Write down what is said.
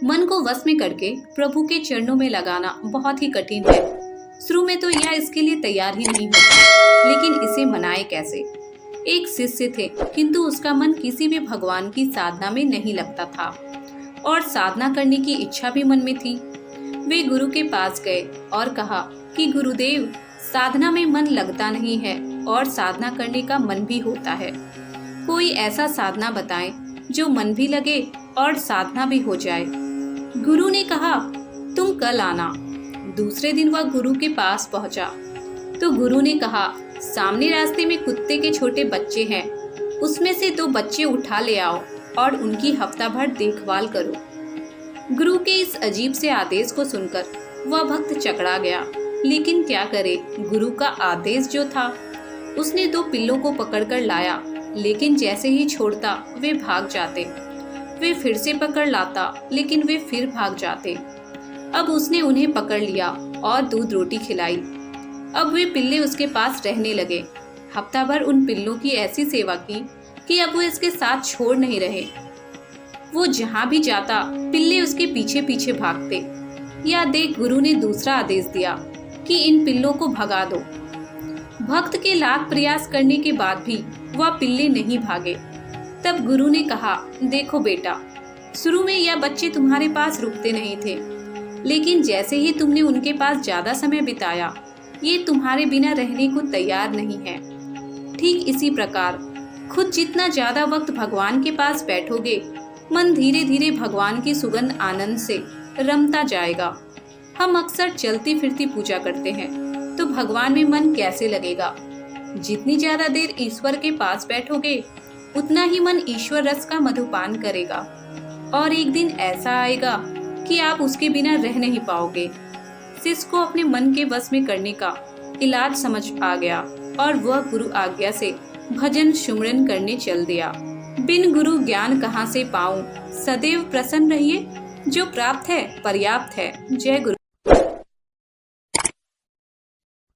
मन को वश में करके प्रभु के चरणों में लगाना बहुत ही कठिन है। शुरू में तो यह इसके लिए तैयार ही नहीं होता, लेकिन इसे मनाए कैसे। एक शिष्य थे, किंतु उसका मन किसी भी भगवान की साधना में नहीं लगता था और साधना करने की इच्छा भी मन में थी। वे गुरु के पास गए और कहा कि गुरुदेव, साधना में मन लगता नहीं है और साधना करने का मन भी होता है। कोई ऐसा साधना बताएं जो मन भी लगे और साधना भी हो जाए। गुरु ने कहा, तुम कल आना। दूसरे दिन वह गुरु के पास पहुंचा तो गुरु ने कहा, सामने रास्ते में कुत्ते के छोटे बच्चे हैं, उसमें से 2 बच्चे उठा ले आओ और उनकी हफ्ता भर देखभाल करो। गुरु के इस अजीब से आदेश को सुनकर वह भक्त चकरा गया, लेकिन क्या करे, गुरु का आदेश जो था। उसने 2 पिल्लों को पकड़कर लाया, लेकिन जैसे ही छोड़ता वे भाग जाते। वे फिर से पकड़ लाता, लेकिन वे फिर भाग जाते। अब उसने उन्हें पकड़ लिया और दूध रोटी खिलाई। अब वे पिल्ले उसके पास रहने लगे। हफ्ता भर उन पिल्लों की ऐसी सेवा की कि अब वो इसके साथ छोड़ नहीं रहे। वो जहाँ भी जाता पिल्ले उसके पीछे पीछे भागते। यह देख गुरु ने दूसरा आदेश दिया कि इन पिल्लों को भगा दो। भक्त के लाख प्रयास करने के बाद भी वह पिल्ले नहीं भागे। तब गुरु ने कहा, देखो बेटा, शुरू में यह बच्चे तुम्हारे पास रुकते नहीं थे, लेकिन जैसे ही तुमने उनके पास ज्यादा समय बिताया, ये तुम्हारे बिना रहने को तैयार नहीं है। ठीक इसी प्रकार खुद जितना ज्यादा वक्त भगवान के पास बैठोगे, मन धीरे धीरे भगवान की सुगंध आनंद से रमता जाएगा। हम अक्सर चलती फिरती पूजा करते हैं, तो भगवान में मन कैसे लगेगा। जितनी ज्यादा देर ईश्वर के पास बैठोगे, उतना ही मन ईश्वर रस का मधुपान करेगा और एक दिन ऐसा आएगा कि आप उसके बिना रह नहीं पाओगे। शिष्य को अपने मन के वश में करने का इलाज समझ आ गया और वह गुरु आज्ञा से भजन सुमरन करने चल दिया। बिन गुरु ज्ञान कहाँ से पाऊं, सदैव प्रसन्न रहिए, जो प्राप्त है पर्याप्त है। जय गुरु।